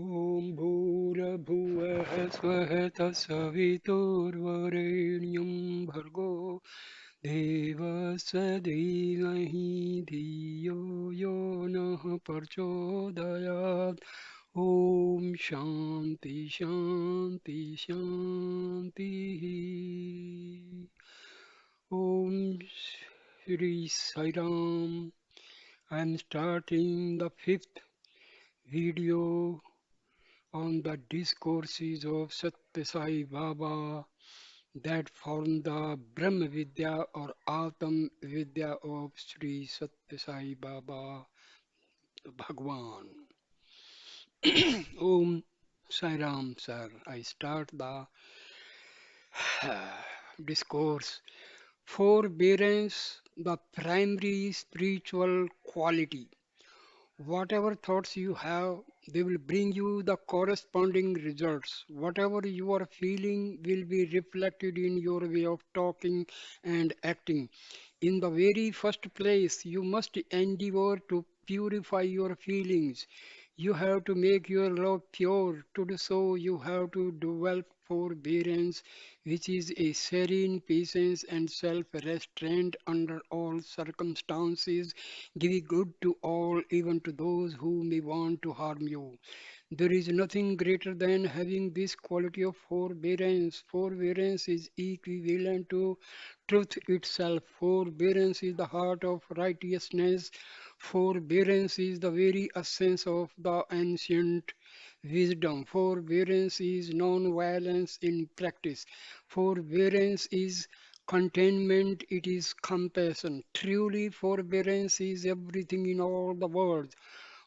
ॐ भूर्भुवः स्वः तत्सवितुर्वरेण्यं भर्गो देवस्य धीमहि धियो यो नः प्रचोदयात् ॐ शान्ति शान्ति शान्तिः ॐ Shri Sai Ram. I am starting the fifth video on the discourses of Satya Sai Baba that form the Brahma Vidya or Atam Vidya of Sri Satya Sai Baba Bhagwan. Om Sai Ram, sir. I start the discourse. Forbearance, the primary spiritual quality. Whatever thoughts you have, they will bring you the corresponding results. Whatever you are feeling will be reflected in your way of talking and acting. In the very first place, you must endeavor to purify your feelings. You have to make your love pure. To do so, you have to develop forbearance, which is a serene patience and self restraint under all circumstances, giving good to all, even to those who may want to harm you. There is nothing greater than having this quality of forbearance. Forbearance is equivalent to truth itself. Forbearance is the heart of righteousness. Forbearance is the very essence of the ancient wisdom. Forbearance is non-violence in practice. Forbearance is contentment, it is compassion. Truly, forbearance is everything in all the world.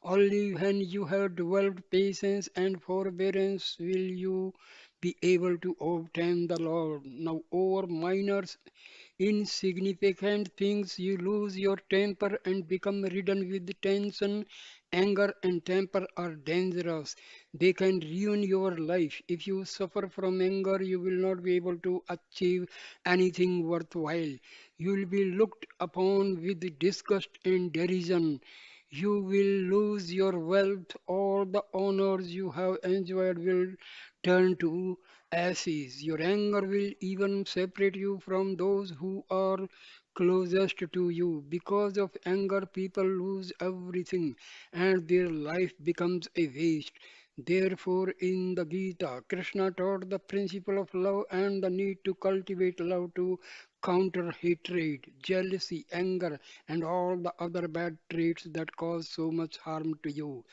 Only when you have developed patience and forbearance will you be able to obtain the Lord. Now, over minor insignificant things, you lose your temper and become ridden with tension. Anger and temper are dangerous. They can ruin your life. If you suffer from anger, you will not be able to achieve anything worthwhile. You will be looked upon with disgust and derision. You will lose your wealth. All the honors you have enjoyed will turn to ashes. Your anger will even separate you from those who are closest to you. Because of anger, people lose everything and their life becomes a waste. Therefore, in the Gita, Krishna taught the principle of love and the need to cultivate love to counter hatred, jealousy, anger, and all the other bad traits that cause so much harm to you.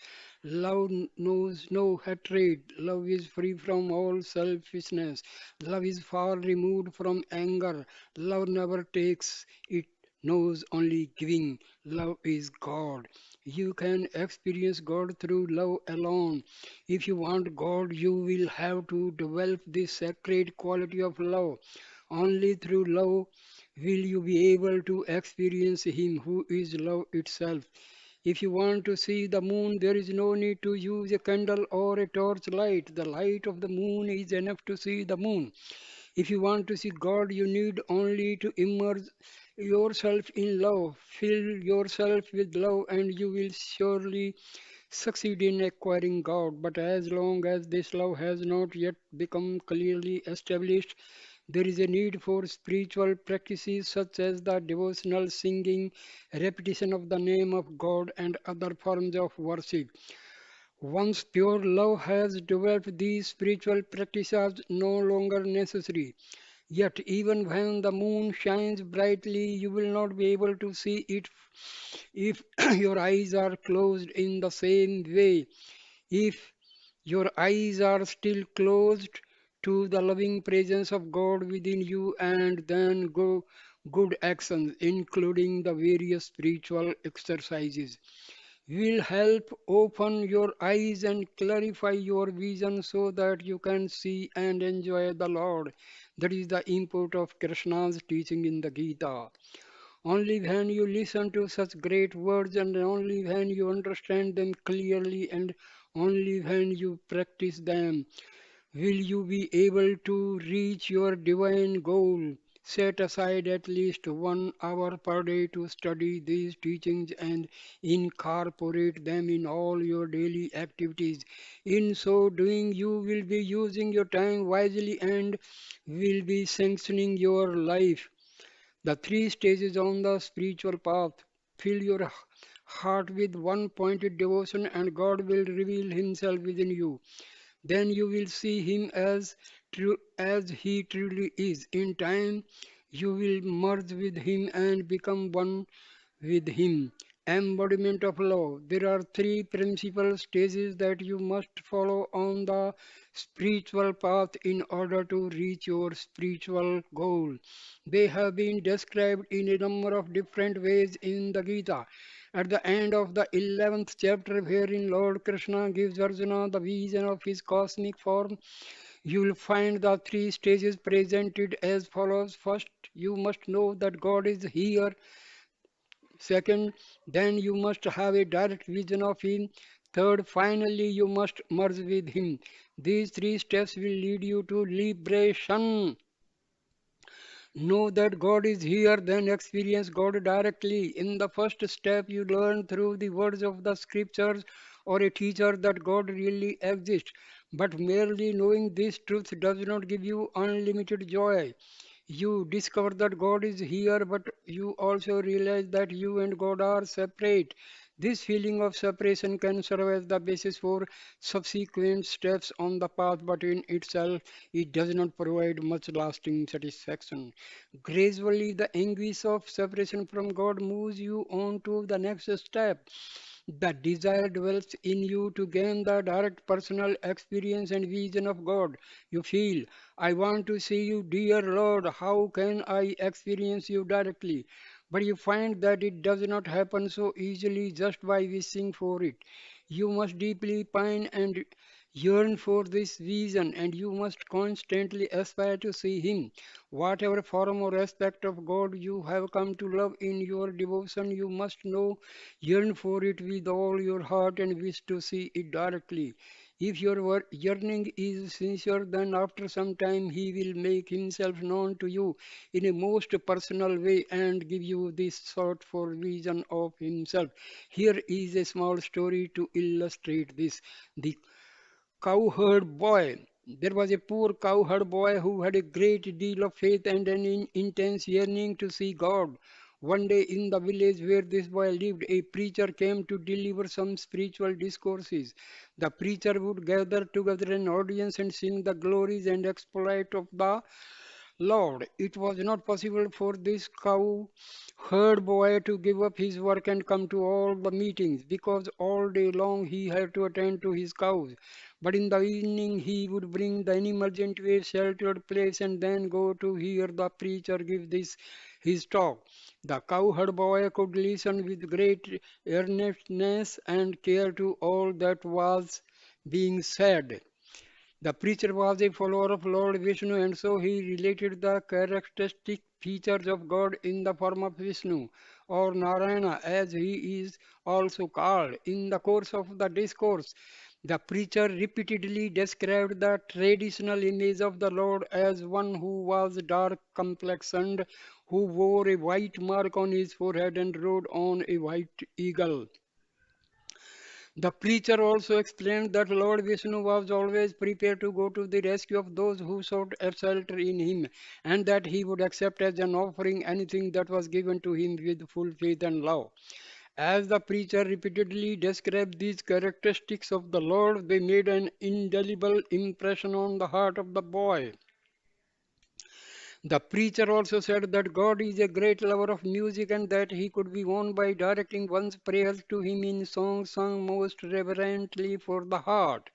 Love knows no hatred. Love is free from all selfishness. Love is far removed from anger. Love never takes, it knows only giving. Love is God. You can experience God through love alone. If you want God, you will have to develop this sacred quality of love. Only through love will you be able to experience Him who is love itself. If you want to see the moon, there is no need to use a candle or a torch light. The light of the moon is enough to see the moon. If you want to see God, you need only to immerse yourself in love. Fill yourself with love, and you will surely succeed in acquiring God. But as long as this love has not yet become clearly established, there is a need for spiritual practices such as the devotional singing, repetition of the name of God, and other forms of worship. Once pure love has developed, these spiritual practices are no longer necessary. Yet, even when the moon shines brightly, you will not be able to see it if your eyes are closed in the same way. If your eyes are still closed to the loving presence of God within you, and then go good actions, including the various spiritual exercises, will help open your eyes and clarify your vision so that you can see and enjoy the Lord. That is the import of Krishna's teaching in the Gita. Only when you listen to such great words and only when you understand them clearly and only when you practice them will you be able to reach your divine goal. Set aside at least 1 hour per day to study these teachings and incorporate them in all your daily activities. In so doing, you will be using your time wisely and will be sanctioning your life. The three stages on the spiritual path. Fill your heart with one pointed devotion, and God will reveal Himself within you. Then you will see Him as true as He truly is. In time, you will merge with Him and become one with Him. Embodiment of love. There are three principal stages that you must follow on the spiritual path in order to reach your spiritual goal. They have been described in a number of different ways in the Gita. At the end of the 11th chapter, wherein Lord Krishna gives Arjuna the vision of his cosmic form, you will find the three stages presented as follows. First, you must know that God is here. Second, then you must have a direct vision of Him. Third, finally, you must merge with Him. These three steps will lead you to liberation. Know that God is here, then experience God directly. In the first step, you learn through the words of the scriptures or a teacher that God really exists. But merely knowing this truth does not give you unlimited joy. You discover that God is here, but you also realize that you and God are separate. This feeling of separation can serve as the basis for subsequent steps on the path, but in itself, it does not provide much lasting satisfaction. Gradually, the anguish of separation from God moves you on to the next step. The desire develops in you to gain the direct personal experience and vision of God. You feel, I want to see you, dear Lord. How can I experience you directly? But you find that it does not happen so easily just by wishing for it. You must deeply pine and yearn for this vision, and you must constantly aspire to see Him. Whatever form or aspect of God you have come to love in your devotion, you must know, yearn for it with all your heart, and wish to see it directly. If your yearning is sincere, then after some time He will make Himself known to you in a most personal way and give you this sort for vision of Himself. Here is a small story to illustrate this. The cowherd boy. There was a poor cowherd boy who had a great deal of faith and an intense yearning to see God. One day in the village where this boy lived, a preacher came to deliver some spiritual discourses. The preacher would gather together an audience and sing the glories and exploit of the Lord. It was not possible for this cow herd boy to give up his work and come to all the meetings because all day long he had to attend to his cows. But in the evening he would bring the animals into a sheltered place and then go to hear the preacher give this his talk. The cowherd boy could listen with great earnestness and care to all that was being said. The preacher was a follower of Lord Vishnu, and so he related the characteristic features of God in the form of Vishnu, or Narayana as he is also called. In the course of the discourse, the preacher repeatedly described the traditional image of the Lord as one who was dark complexioned, who wore a white mark on his forehead and rode on a white eagle. The preacher also explained that Lord Vishnu was always prepared to go to the rescue of those who sought shelter in him, and that he would accept as an offering anything that was given to him with full faith and love. As the preacher repeatedly described these characteristics of the Lord, they made an indelible impression on the heart of the boy. The preacher also said that God is a great lover of music and that he could be won by directing one's prayers to him in songs sung most reverently for the heart.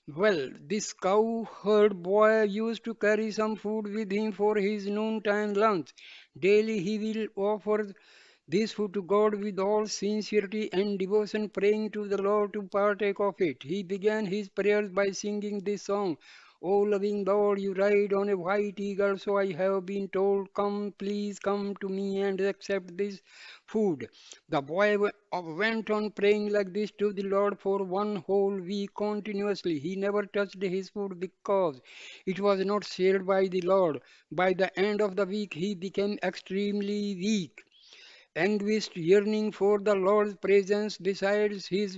Well, this cowherd boy used to carry some food with him for his noontime lunch. Daily he will offer this food to God with all sincerity and devotion, praying to the Lord to partake of it. He began his prayers by singing this song. O loving Lord, you ride on a white eagle, so I have been told, come, please come to me and accept this food. The boy went on praying like this to the Lord for one whole week continuously. He never touched his food because it was not shared by the Lord. By the end of the week, he became extremely weak. Anguished yearning for the Lord's presence, besides his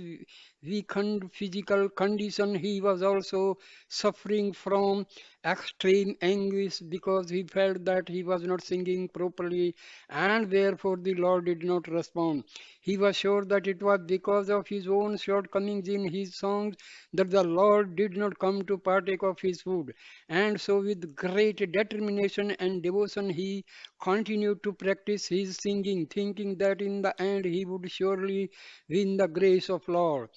weakened physical condition, he was also suffering from extreme anguish because he felt that he was not singing properly and therefore the Lord did not respond. He was sure that it was because of his own shortcomings in his songs that the Lord did not come to partake of his food. And so, with great determination and devotion, he continued to practice his singing, thinking that in the end he would surely win the grace of Lord.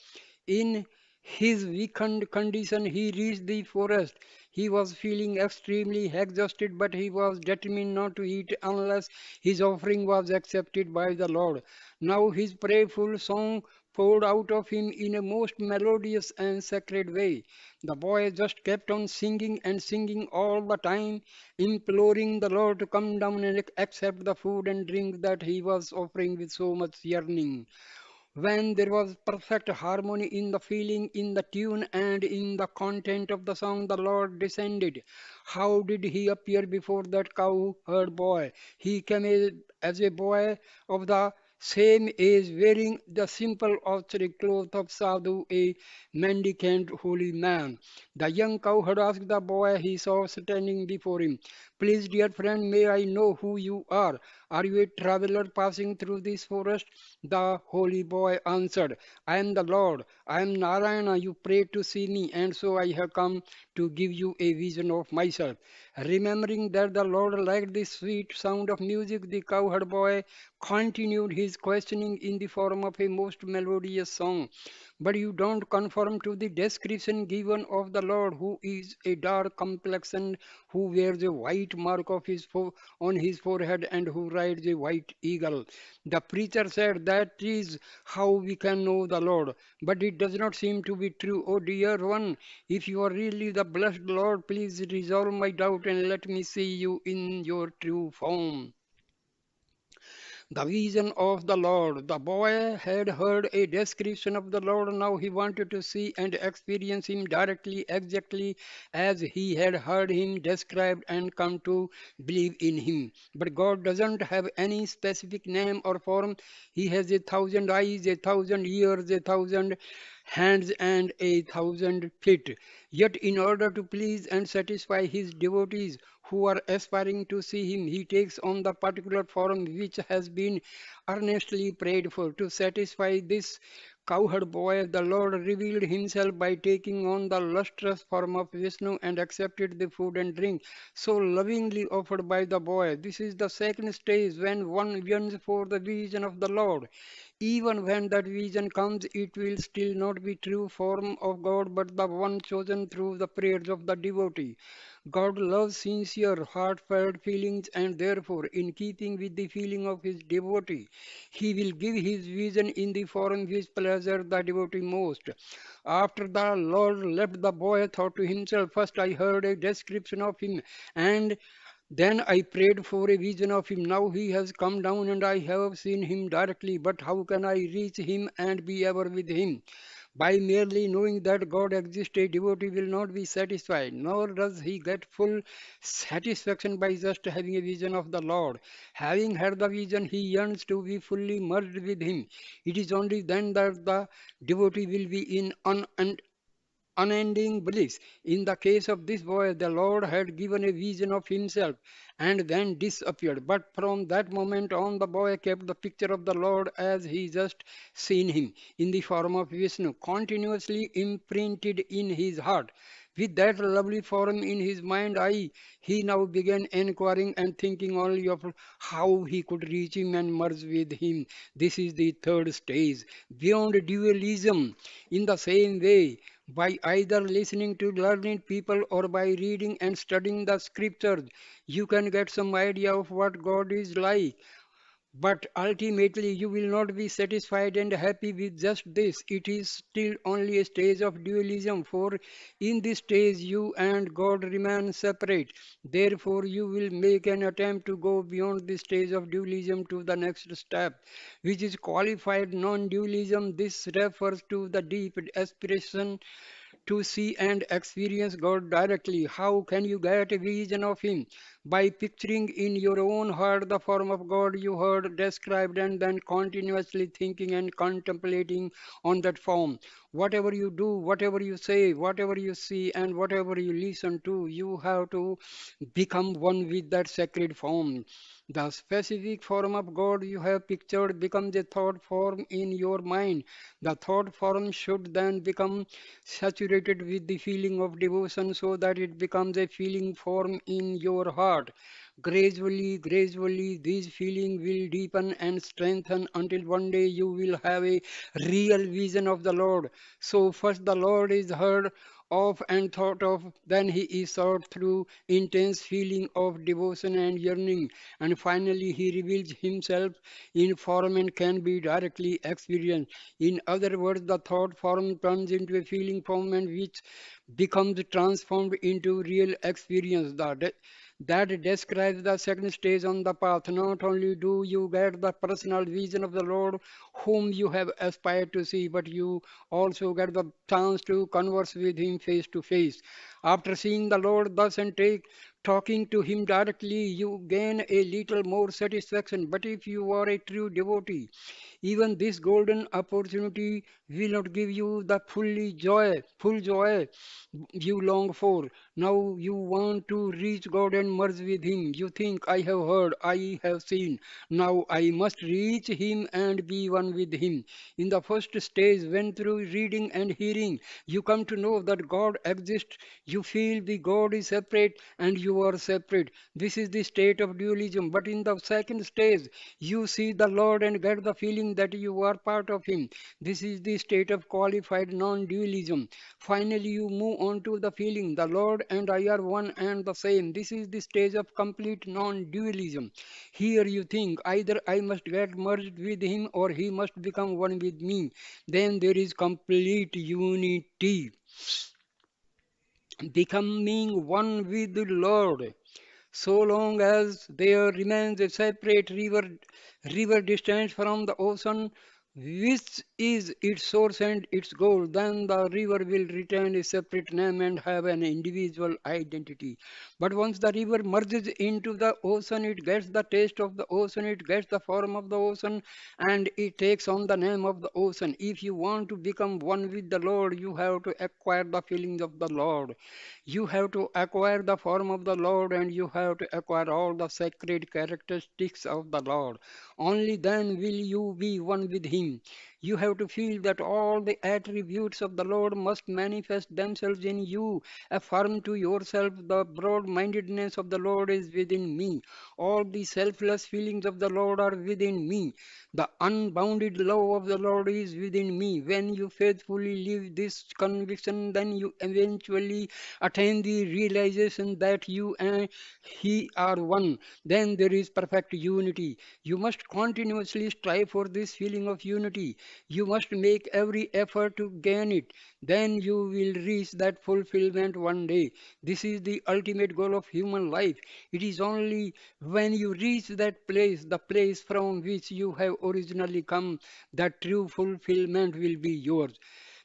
In his weakened condition, he reached the forest. He was feeling extremely exhausted, but he was determined not to eat unless his offering was accepted by the Lord. Now his prayerful song poured out of him in a most melodious and sacred way. The boy just kept on singing and singing all the time, imploring the Lord to come down and accept the food and drink that he was offering with so much yearning. When there was perfect harmony in the feeling, in the tune, and in the content of the song, the Lord descended. How did he appear before that cowherd boy? He came as a boy of the same age, wearing the simple austere clothes of Sadhu, a mendicant holy man. The young cowherd asked the boy he saw standing before him, please, dear friend, may I know who you are? Are you a traveler passing through this forest? The holy boy answered, I am the Lord. I am Narayana. You prayed to see me, and so I have come to give you a vision of myself. Remembering that the Lord liked the sweet sound of music, the cowherd boy continued his questioning in the form of a most melodious song. But you don't conform to the description given of the Lord, who is a dark complexion, who wears a white mark of on his forehead, and who rides a white eagle. The preacher said that is how we can know the Lord. But it does not seem to be true. Oh dear one, if you are really the blessed Lord, please resolve my doubt and let me see you in your true form. The vision of the Lord. The boy had heard a description of the Lord. Now he wanted to see and experience him directly, exactly as he had heard him described and come to believe in him. But God doesn't have any specific name or form. He has a thousand eyes, a thousand ears, a thousand hands, and a thousand feet. Yet, in order to please and satisfy his devotees who are aspiring to see him, he takes on the particular form which has been earnestly prayed for. To satisfy this cowherd boy, the Lord revealed himself by taking on the lustrous form of Vishnu and accepted the food and drink so lovingly offered by the boy. This is the second stage when one yearns for the vision of the Lord. Even when that vision comes, it will still not be true form of God, but the one chosen through the prayers of the devotee. God loves sincere, heartfelt feelings, and therefore, in keeping with the feeling of his devotee, he will give his vision in the form which pleasures the devotee most. After the Lord left, the boy thought to himself, first I heard a description of him, and then I prayed for a vision of him. Now he has come down and I have seen him directly. But how can I reach him and be ever with him? By merely knowing that God exists, a devotee will not be satisfied, nor does he get full satisfaction by just having a vision of the Lord. Having had the vision, he yearns to be fully merged with him. It is only then that the devotee will be in unending bliss. In the case of this boy, the Lord had given a vision of himself and then disappeared. But from that moment on, the boy kept the picture of the Lord as he just seen him in the form of Vishnu, continuously imprinted in his heart. With that lovely form in his mind, he now began inquiring and thinking only of how he could reach him and merge with him. This is the third stage, beyond dualism. In the same way, by either listening to learned people or by reading and studying the scriptures, you can get some idea of what God is like. But ultimately, you will not be satisfied and happy with just this. It is still only a stage of dualism, for in this stage, you and God remain separate. Therefore, you will make an attempt to go beyond this stage of dualism to the next step, which is qualified non dualism. This refers to the deep aspiration to see and experience God directly. How can you get a vision of Him? By picturing in your own heart the form of God you heard described and then continuously thinking and contemplating on that form. Whatever you do, whatever you say, whatever you see, and whatever you listen to, you have to become one with that sacred form. The specific form of God you have pictured becomes a thought form in your mind. The thought form should then become saturated with the feeling of devotion so that it becomes a feeling form in your heart. Gradually, this feeling will deepen and strengthen until one day you will have a real vision of the Lord. So, first the Lord is heard of and thought of, then he is sought through intense feeling of devotion and yearning, and finally he reveals himself in form and can be directly experienced. In other words, the thought form turns into a feeling form and which becomes transformed into real experience. That describes the second stage on the path. Not only do you get the personal vision of the Lord whom you have aspired to see, but you also get the chance to converse with Him face to face. After seeing the Lord thus and talking to Him directly, you gain a little more satisfaction. But if you are a true devotee, even this golden opportunity will not give you the full joy you long for. Now you want to reach God and merge with Him. You think, I have heard, I have seen. Now I must reach Him and be one with Him. In the first stage, when through reading and hearing, you come to know that God exists, you feel the God is separate and you are separate. This is the state of dualism. But in the second stage, you see the Lord and get the feeling that you are part of Him. This is the state of qualified non dualism. Finally, you move on to the feeling the Lord and I are one and the same. This is the stage of complete non dualism. Here you think either I must get merged with Him or He must become one with me. Then there is complete unity, becoming one with the Lord. So long as there remains a separate river distant from the ocean, which is its source and its goal, then the river will retain a separate name and have an individual identity. But once the river merges into the ocean, it gets the taste of the ocean, it gets the form of the ocean, and it takes on the name of the ocean. If you want to become one with the Lord, you have to acquire the feelings of the Lord. You have to acquire the form of the Lord and you have to acquire all the sacred characteristics of the Lord. Only then will you be one with Him. You have to feel that all the attributes of the Lord must manifest themselves in you. Affirm to yourself the broad mindedness of the Lord is within me. All the selfless feelings of the Lord are within me. The unbounded love of the Lord is within me. When you faithfully live this conviction, then you eventually attain the realization that you and He are one. Then there is perfect unity. You must continuously strive for this feeling of unity. You must make every effort to gain it. Then you will reach that fulfillment one day. This is the ultimate goal of human life. It is only when you reach that place, the place from which you have originally come, that true fulfillment will be yours.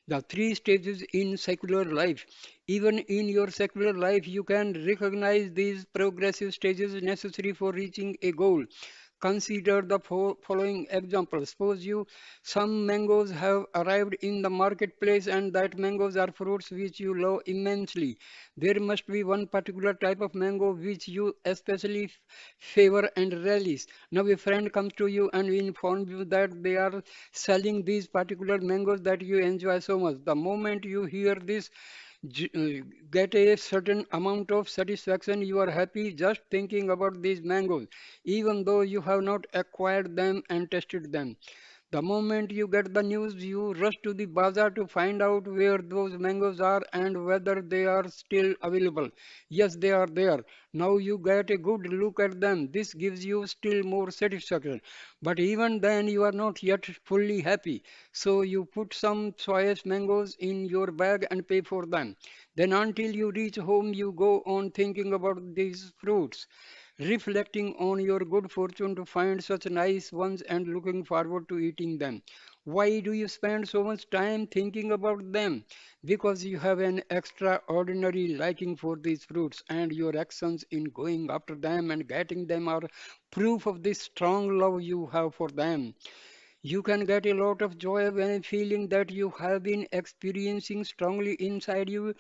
The three stages in secular life. Even in your secular life, you can recognize these progressive stages necessary for reaching a goal. Consider the following example. Suppose you some mangoes have arrived in the marketplace and that mangoes are fruits which you love immensely. There must be one particular type of mango which you especially favor and relish. Now a friend comes to you and informs you that they are selling these particular mangoes that you enjoy so much. The moment you hear this, get a certain amount of satisfaction. You are happy just thinking about these mangoes, even though you have not acquired them and tested them. The moment you get the news, you rush to the bazaar to find out where those mangoes are and whether they are still available. Yes, they are there. Now you get a good look at them. This gives you still more satisfaction. But even then, you are not yet fully happy. So you put some choice mangoes in your bag and pay for them. Then, until you reach home, you go on thinking about these fruits, reflecting on your good fortune to find such nice ones and looking forward to eating them. Why do you spend so much time thinking about them? Because you have an extraordinary liking for these fruits, and your actions in going after them and getting them are proof of this strong love you have for them. You can get a lot of joy when a feeling that you have been experiencing strongly inside you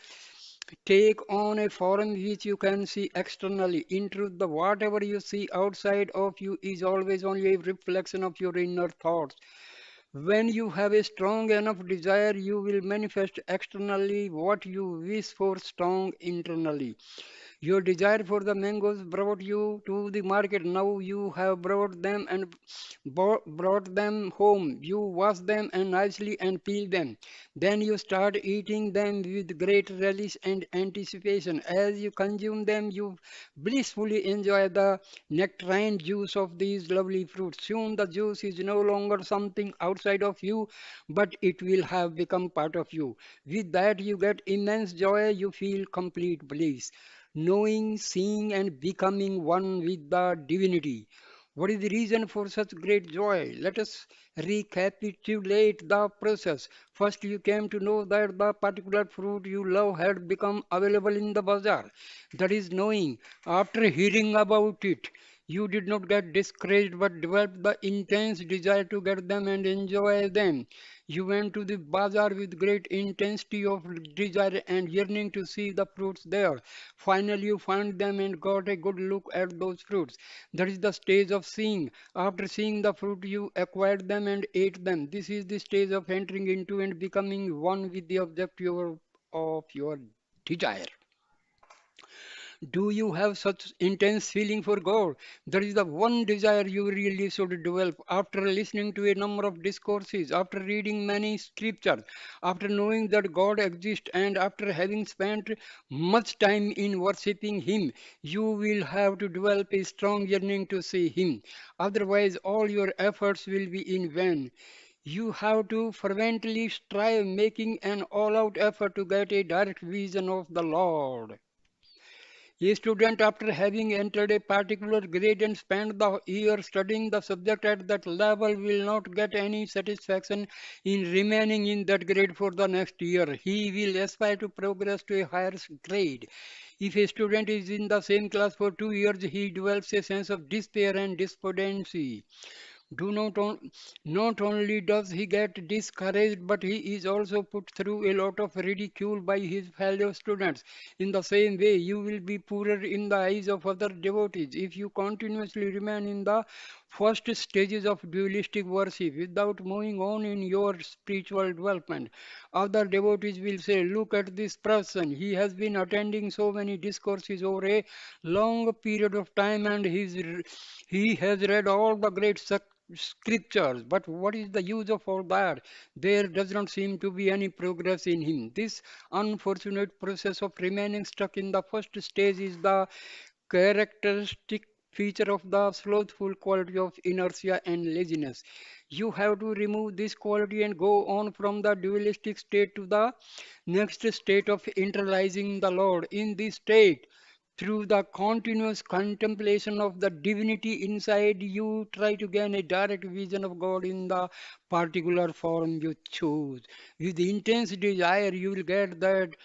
take on a form which you can see externally. In truth, the whatever you see outside of you is always only a reflection of your inner thoughts. When you have a strong enough desire, you will manifest externally what you wish for strong internally. Your desire for the mangoes brought you to the market. Now you have brought them and brought them home. You wash them and nicely and peel them. Then you start eating them with great relish and anticipation. As you consume them, you blissfully enjoy the nectarine juice of these lovely fruits. Soon the juice is no longer something outside of you, but it will have become part of you. With that, you get immense joy. You feel complete bliss, knowing, seeing, and becoming one with the divinity. What is the reason for such great joy? Let us recapitulate the process. First, you came to know that the particular fruit you love had become available in the bazaar. That is knowing. After hearing about it, you did not get discouraged but developed the intense desire to get them and enjoy them. You went to the bazaar with great intensity of desire and yearning to see the fruits there. Finally, you found them and got a good look at those fruits. That is the stage of seeing. After seeing the fruit, you acquired them and ate them. This is the stage of entering into and becoming one with the object of your desire. Do you have such intense feeling for God? That is the one desire you really should develop after listening to a number of discourses, after reading many scriptures, after knowing that God exists, and after having spent much time in worshipping Him. You will have to develop a strong yearning to see Him. Otherwise, all your efforts will be in vain. You have to fervently strive, making an all out effort to get a direct vision of the Lord. A student, after having entered a particular grade and spent the year studying the subject at that level, will not get any satisfaction in remaining in that grade for the next year. He will aspire to progress to a higher grade. If a student is in the same class for 2 years, he develops a sense of despair and despondency. Do not, not only does he get discouraged, but he is also put through a lot of ridicule by his fellow students. In the same way, you will be poorer in the eyes of other devotees if you continuously remain in the first stages of dualistic worship without moving on in your spiritual development. Other devotees will say, look at this person. He has been attending so many discourses over a long period of time and he has read all the great scriptures. But what is the use of all that? There does not seem to be any progress in him. This unfortunate process of remaining stuck in the first stage is the characteristic feature of the slothful quality of inertia and laziness. You have to remove this quality and go on from the dualistic state to the next state of internalizing the Lord. In this state, through the continuous contemplation of the divinity inside you, try to gain a direct vision of God in the particular form you choose. With intense desire, you will get that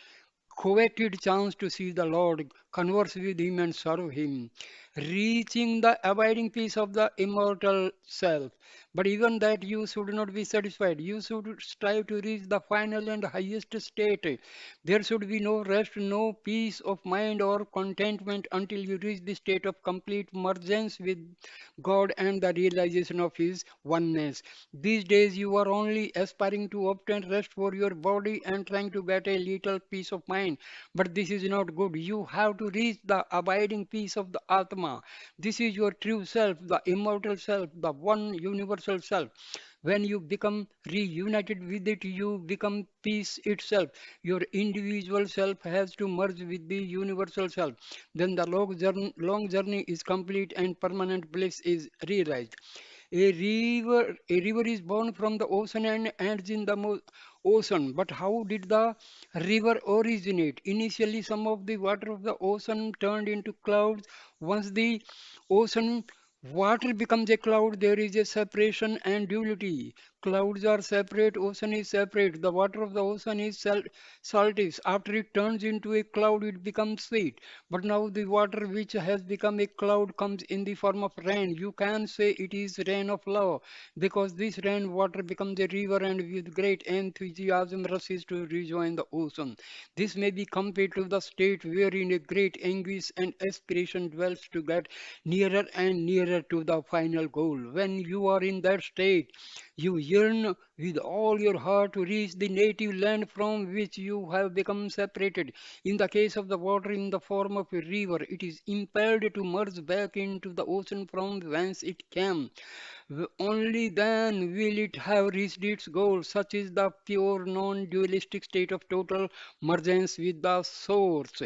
coveted chance to see the Lord, converse with Him, and serve Him, reaching the abiding peace of the immortal self. But even that you should not be satisfied. You should strive to reach the final and highest state. There should be no rest, no peace of mind or contentment until you reach the state of complete mergence with God and the realization of His oneness. These days you are only aspiring to obtain rest for your body and trying to get a little peace of mind. But this is not good. You have to reach the abiding peace of the Atma. This is your true self, the immortal self, the one universal self. When you become reunited with it, you become peace itself. Your individual self has to merge with the universal self. Then the long journey is complete and permanent bliss is realized. A river is born from the ocean and ends in the ocean. But how did the river originate? Initially, some of the water of the ocean turned into clouds. Once the ocean water becomes a cloud, there is a separation and duality. Clouds are separate, ocean is separate. The water of the ocean is saltish. After it turns into a cloud, it becomes sweet. But now the water which has become a cloud comes in the form of rain. You can say it is rain of love because this rain water becomes a river and with great enthusiasm rushes to rejoin the ocean. This may be compared to the state wherein a great anguish and aspiration dwells to get nearer and nearer to the final goal. When you are in that state, you yearn with all your heart to reach the native land from which you have become separated. In the case of the water in the form of a river, it is impelled to merge back into the ocean from whence it came. Only then will it have reached its goal. Such is the pure non-dualistic state of total mergence with the source.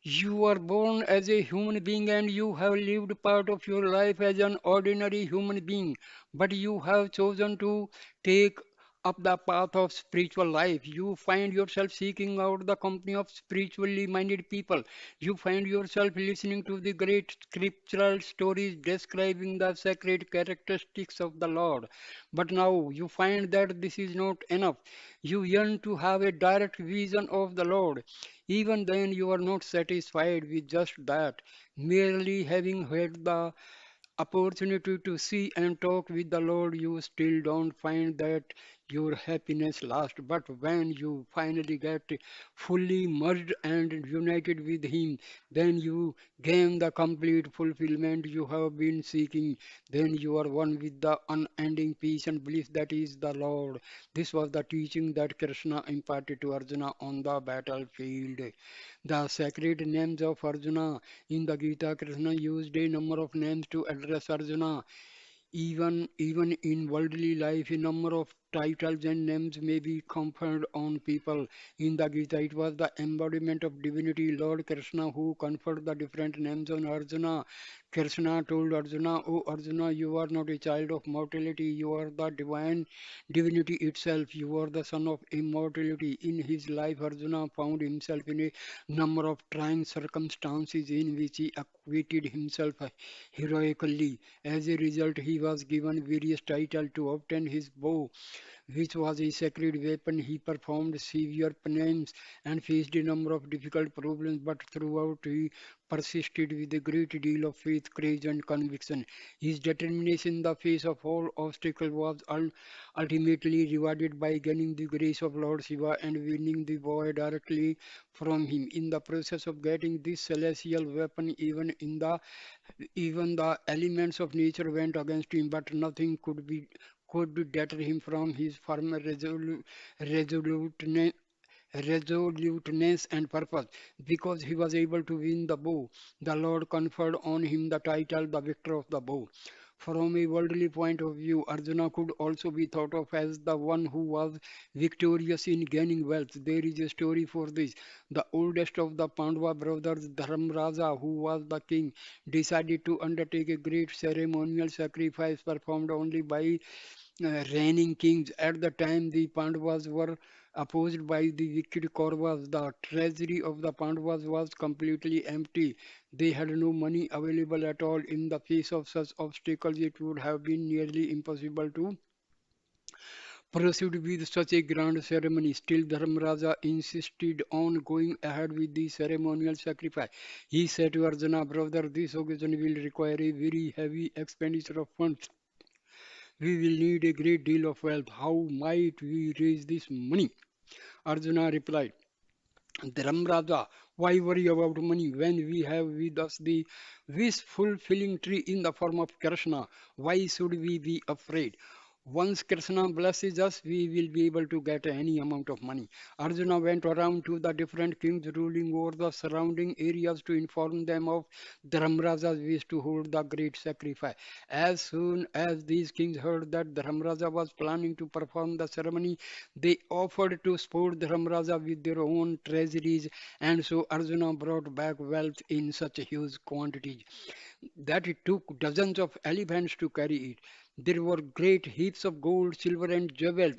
You are born as a human being and you have lived part of your life as an ordinary human being, but you have chosen to take up the path of spiritual life. You find yourself seeking out the company of spiritually minded people. You find yourself listening to the great scriptural stories describing the sacred characteristics of the Lord. But now you find that this is not enough. You yearn to have a direct vision of the Lord. Even then, you are not satisfied with just that. Merely having had the opportunity to see and talk with the Lord, you still don't find that your happiness lasts. But when you finally get fully merged and united with Him, then you gain the complete fulfillment you have been seeking. Then you are one with the unending peace and bliss that is the Lord. This was the teaching that Krishna imparted to Arjuna on the battlefield. The sacred names of Arjuna in the Gita, Krishna used a number of names to address Arjuna. Even in worldly life, a number of titles and names may be conferred on people. In the Gita, it was the embodiment of divinity, Lord Krishna, who conferred the different names on Arjuna. Krishna told Arjuna, "O Arjuna, you are not a child of mortality, you are the divine divinity itself. You are the son of immortality." In his life, Arjuna found himself in a number of trying circumstances in which he acquitted himself heroically. As a result, he was given various titles to obtain his bow, which was a sacred weapon. He performed severe penance and faced a number of difficult problems, but throughout he persisted with a great deal of faith, courage, and conviction. His determination in the face of all obstacles was ultimately rewarded by gaining the grace of Lord Shiva and winning the boy directly from him. In the process of getting this celestial weapon, even the elements of nature went against him, but nothing could deter him from his firm resoluteness, resoluteness and purpose. Because he was able to win the bow, the Lord conferred on him the title, the victor of the bow. From a worldly point of view, Arjuna could also be thought of as the one who was victorious in gaining wealth. There is a story for this. The oldest of the Pandava brothers, Dharmraja, who was the king, decided to undertake a great ceremonial sacrifice performed only by reigning kings. At the time, the Pandavas were opposed by the wicked Kauravas. The treasury of the Pandavas was completely empty. They had no money available at all. In the face of such obstacles, it would have been nearly impossible to proceed with such a grand ceremony. Still, Dharmaraja insisted on going ahead with the ceremonial sacrifice. He said to Arjuna, "Brother, this occasion will require a very heavy expenditure of funds. We will need a great deal of wealth. How might we raise this money?" Arjuna replied, "Dharamraja, why worry about money when we have with us the wish fulfilling tree in the form of Krishna? Why should we be afraid? Once Krishna blesses us, we will be able to get any amount of money. Arjuna went around to the different kings ruling over the surrounding areas to inform them of Dharmaraja's wish to hold the great sacrifice. As soon as these kings heard that Dharmaraja was planning to perform the ceremony, they offered to support Dharmaraja with their own treasuries, and so Arjuna brought back wealth in such huge quantities that it took dozens of elephants to carry it. There were great heaps of gold, silver, and jewels.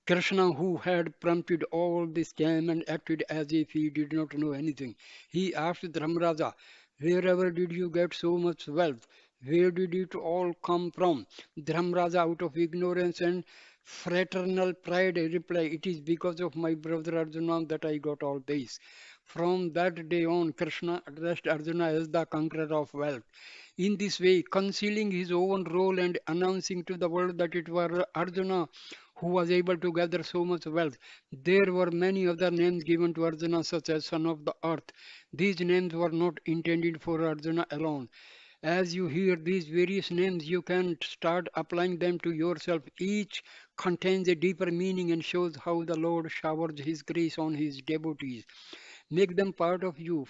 Krishna, who had prompted all this, came and acted as if he did not know anything. He asked Dharmaraja, "Wherever did you get so much wealth? Where did it all come from?" Dharmaraja, out of ignorance and fraternal pride, replied, "It is because of my brother Arjuna that I got all this." From that day on, Krishna addressed Arjuna as the conqueror of wealth. In this way, concealing his own role and announcing to the world that it was Arjuna who was able to gather so much wealth. There were many other names given to Arjuna, such as Son of the Earth. These names were not intended for Arjuna alone. As you hear these various names, you can start applying them to yourself. Each contains a deeper meaning and shows how the Lord showers His grace on His devotees. Make them part of you.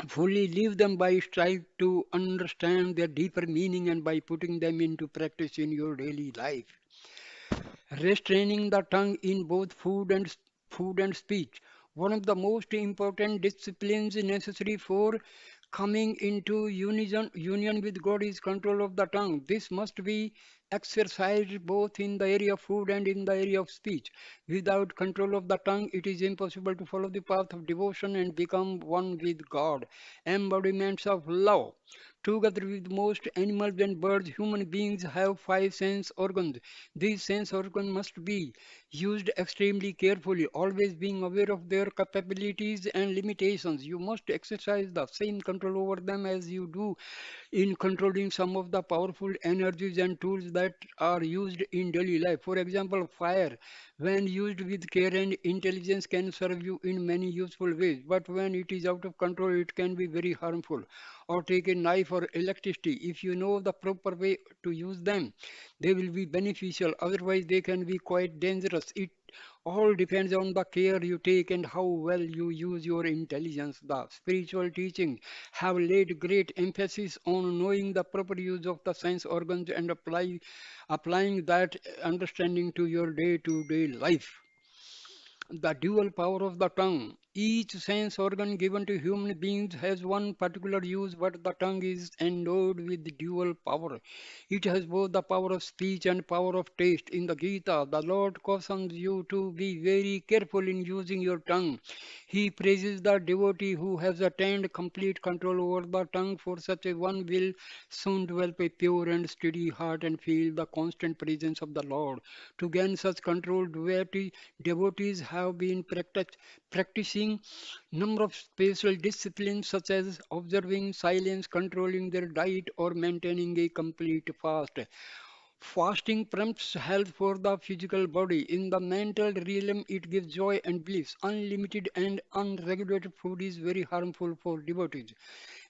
Fully live them by strive to understand their deeper meaning and by putting them into practice in your daily life. Restraining the tongue in both food and speech. One of the most important disciplines necessary for coming into union with God is control of the tongue. This must be exercised both in the area of food and in the area of speech. Without control of the tongue, it is impossible to follow the path of devotion and become one with God. Embodiments of love. Together with most animals and birds, human beings have five sense organs. These sense organs must be used extremely carefully, always being aware of their capabilities and limitations. You must exercise the same control over them as you do in controlling some of the powerful energies and tools that are used in daily life. For example, fire, when used with care and intelligence, can serve you in many useful ways, but when it is out of control, it can be very harmful. Or take a knife or electricity. If you know the proper way to use them, they will be beneficial. Otherwise, they can be quite dangerous. It all depends on the care you take and how well you use your intelligence. The spiritual teaching have laid great emphasis on knowing the proper use of the sense organs and applying that understanding to your day-to-day life. The dual power of the tongue. Each sense organ given to human beings has one particular use, but the tongue is endowed with dual power. It has both the power of speech and power of taste. In the Gita, the Lord cautions you to be very careful in using your tongue. He praises the devotee who has attained complete control over the tongue, for such a one will soon develop a pure and steady heart and feel the constant presence of the Lord. To gain such control, devotees have been practicing number of special disciplines such as observing silence, controlling their diet, or maintaining a complete fast. Fasting prompts health for the physical body. In the mental realm, it gives joy and bliss. Unlimited and unregulated food is very harmful for devotees.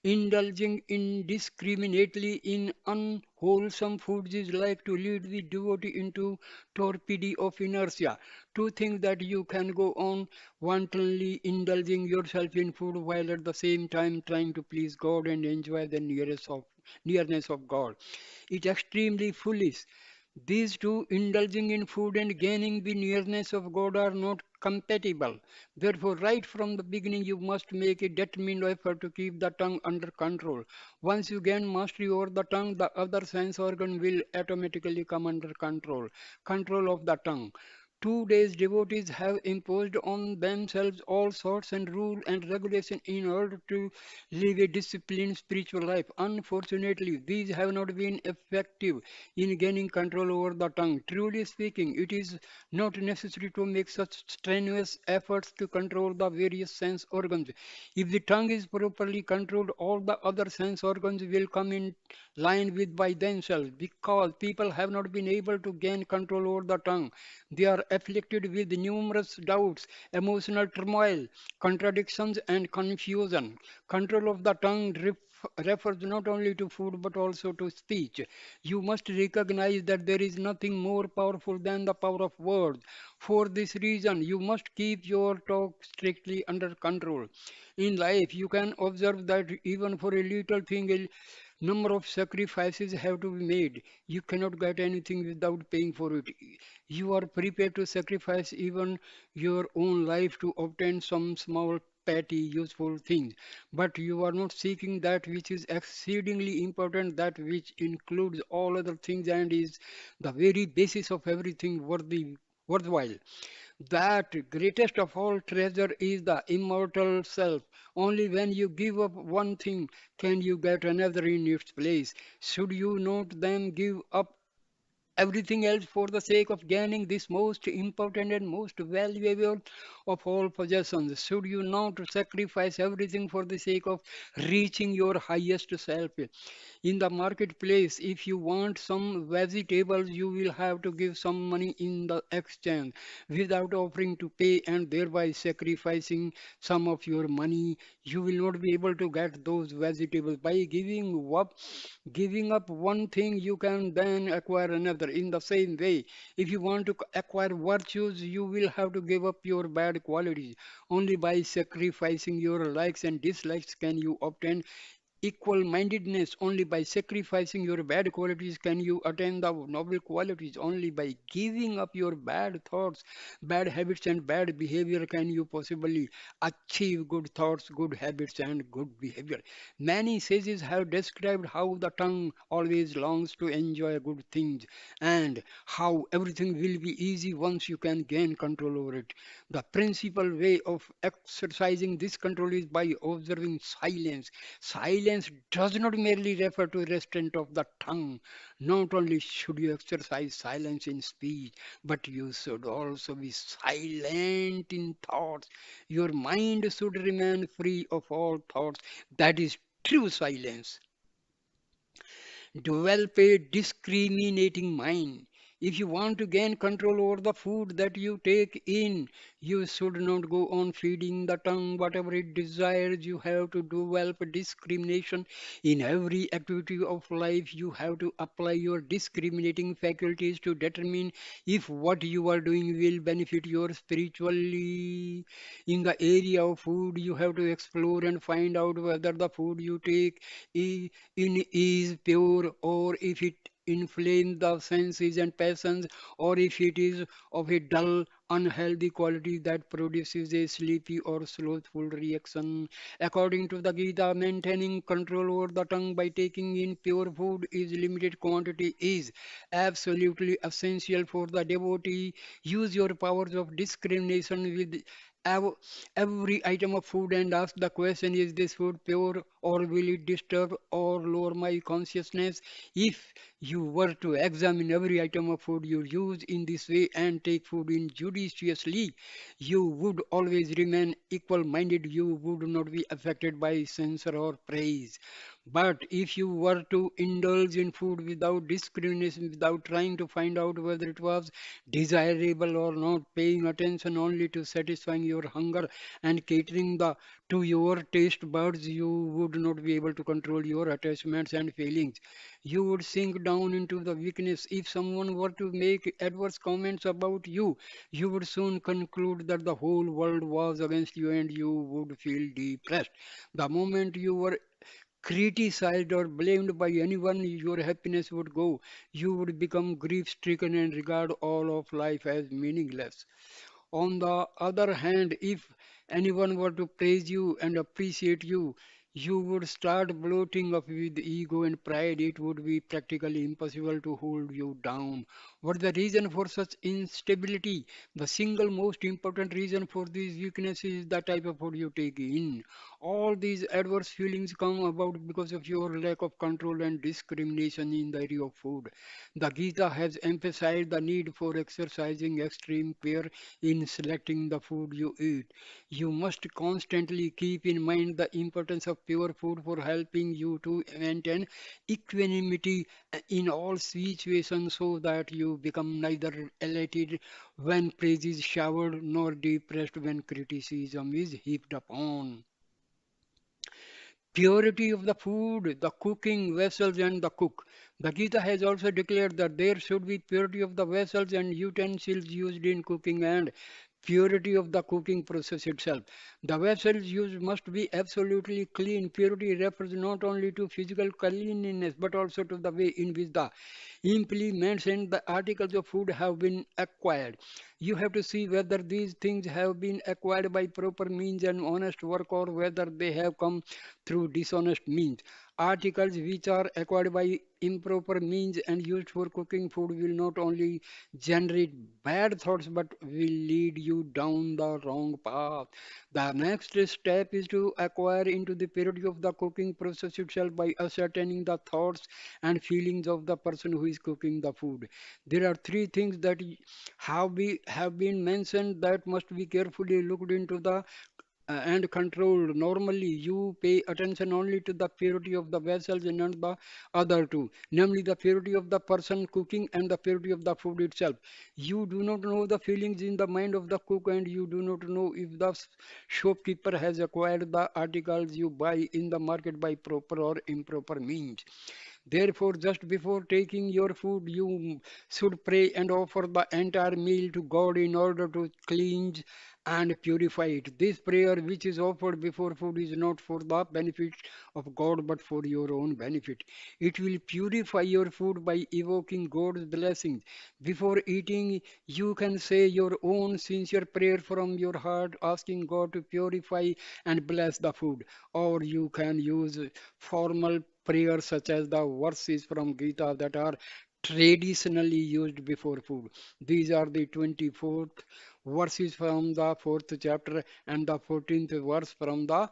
Indulging indiscriminately in unwholesome foods is like to lead the devotee into torpidity of inertia. To think that you can go on wantonly indulging yourself in food while at the same time trying to please God and enjoy the nearness of God. It's extremely foolish. These two, indulging in food and gaining the nearness of God, are not compatible. Therefore, right from the beginning, you must make a determined effort to keep the tongue under control. Once you gain mastery over the tongue, the other sense organ will automatically come under control. Control of the tongue. 2 days devotees have imposed on themselves all sorts and rules and regulation in order to live a disciplined spiritual life. Unfortunately, these have not been effective in gaining control over the tongue. Truly speaking, it is not necessary to make such strenuous efforts to control the various sense organs. If the tongue is properly controlled, all the other sense organs will come in line with by themselves. Because people have not been able to gain control over the tongue, they are afflicted with numerous doubts, emotional turmoil, contradictions, and confusion. Control of the tongue refers not only to food but also to speech. You must recognize that there is nothing more powerful than the power of words. For this reason, you must keep your talk strictly under control. In life, you can observe that even for a little thing, a number of sacrifices have to be made. You cannot get anything without paying for it. You are prepared to sacrifice even your own life to obtain some small petty useful things, but you are not seeking that which is exceedingly important, that which includes all other things and is the very basis of everything worthwhile. That greatest of all treasure is the immortal self. Only when you give up one thing can you get another in its place. Should you not then give up everything else for the sake of gaining this most important and most valuable of all possessions? Should you not sacrifice everything for the sake of reaching your highest self? In the marketplace, if you want some vegetables, you will have to give some money in the exchange without offering to pay and thereby sacrificing some of your money. You will not be able to get those vegetables. By giving up one thing, you can then acquire another. In the same way, if you want to acquire virtues, you will have to give up your bad qualities. Only by sacrificing your likes and dislikes can you obtain equal mindedness. Only by sacrificing your bad qualities can you attain the noble qualities. Only by giving up your bad thoughts, bad habits, and bad behavior can you possibly achieve good thoughts, good habits, and good behavior. Many sages have described how the tongue always longs to enjoy good things and how everything will be easy once you can gain control over it. The principal way of exercising this control is by observing silence. Silence does not merely refer to restraint of the tongue. Not only should you exercise silence in speech, but you should also be silent in thoughts. Your mind should remain free of all thoughts. That is true silence. Develop a discriminating mind. If you want to gain control over the food that you take in, you should not go on feeding the tongue whatever it desires. You have to develop discrimination in every activity of life. You have to apply your discriminating faculties to determine if what you are doing will benefit your spiritually. In the area of food, you have to explore and find out whether the food you take in is pure, or if it inflames the senses and passions, or if it is of a dull, unhealthy quality that produces a sleepy or slothful reaction. According to the Gita, maintaining control over the tongue by taking in pure food is limited quantity is absolutely essential for the devotee. Use your powers of discrimination with ev- every item of food and ask the question, is this food pure or will it disturb or lower my consciousness? If you were to examine every item of food you use in this way and take food in judiciously, you would always remain equal minded. You would not be affected by censor or praise. But if you were to indulge in food without discrimination, without trying to find out whether it was desirable or not, paying attention only to satisfying your hunger and catering to your taste buds, you would not be able to control your attachments and feelings. You would sink down into the weakness. If someone were to make adverse comments about you, you would soon conclude that the whole world was against you and you would feel depressed. The moment you were criticized or blamed by anyone, your happiness would go. You would become grief stricken and regard all of life as meaningless. On the other hand, if anyone were to praise you and appreciate you, you would start bloating up with ego and pride. It would be practically impossible to hold you down. What the reason for such instability? The single most important reason for these weaknesses is the type of food you take in. All these adverse feelings come about because of your lack of control and discrimination in the area of food. The Gita has emphasized the need for exercising extreme care in selecting the food you eat. You must constantly keep in mind the importance of of pure food for helping you to maintain equanimity in all situations so that you become neither elated when praise is showered nor depressed when criticism is heaped upon. Purity of the food, the cooking vessels, and the cook. The Gita has also declared that there should be purity of the vessels and utensils used in cooking and purity of the cooking process itself. The vessels used must be absolutely clean. Purity refers not only to physical cleanliness but also to the way in which the implements and the articles of food have been acquired. You have to see whether these things have been acquired by proper means and honest work or whether they have come through dishonest means. Articles which are acquired by improper means and used for cooking food will not only generate bad thoughts but will lead you down the wrong path. The next step is to acquire into the purity of the cooking process itself by ascertaining the thoughts and feelings of the person who is cooking the food. There are three things that have been mentioned that must be carefully looked into the and controlled. Normally, you pay attention only to the purity of the vessels and not the other two, namely the purity of the person cooking and the purity of the food itself. You do not know the feelings in the mind of the cook, and you do not know if the shopkeeper has acquired the articles you buy in the market by proper or improper means. Therefore, just before taking your food, you should pray and offer the entire meal to God in order to cleanse and purify it. This prayer, which is offered before food, is not for the benefit of God but for your own benefit. It will purify your food by evoking God's blessings. Before eating, you can say your own sincere prayer from your heart, asking God to purify and bless the food. Or you can use formal prayers such as the verses from Gita that are traditionally used before food. These are the 24th verses from the 4th chapter and the 14th verse from the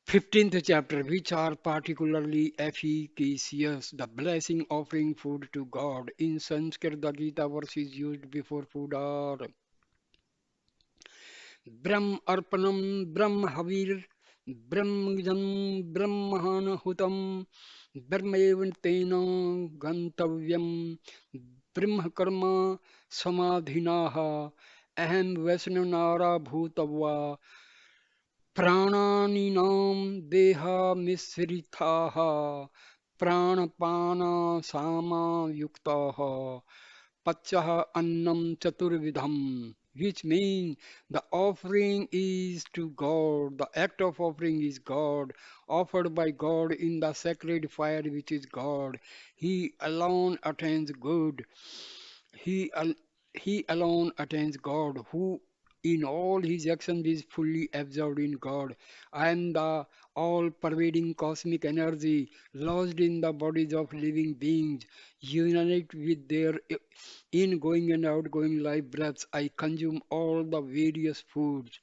15th chapter, which are particularly efficacious. The blessing offering food to God. In Sanskrit, the Gita verses used before food are Brahm Arpanam, Brahm Havir, Brahmajam, Brahmanahutam, Brahmevantena Gantavyam, Brahmakarma Samadhinaha, Aham Vaisnanara Bhutava, Prananinam Deha Misritaha, Pranapana Sama Yuktaha, Pachaha Annam Chaturvidham, which means the offering is to God, the act of offering is God, offered by God in the sacred fire which is God. He alone attains good. He, al- he alone attains God, who in all his actions is fully absorbed in God. I am the all pervading cosmic energy lodged in the bodies of living beings, unite with their ingoing and outgoing life breaths. I consume all the various foods.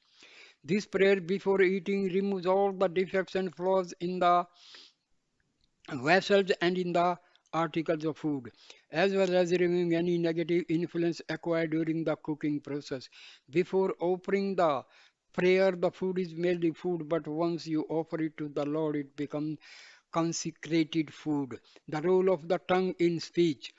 This prayer before eating removes all the defects and flaws in the vessels and in the articles of food, as well as removing any negative influence acquired during the cooking process. Before offering the prayer, the food is merely food, but once you offer it to the Lord, it becomes consecrated food. The role of the tongue in speech.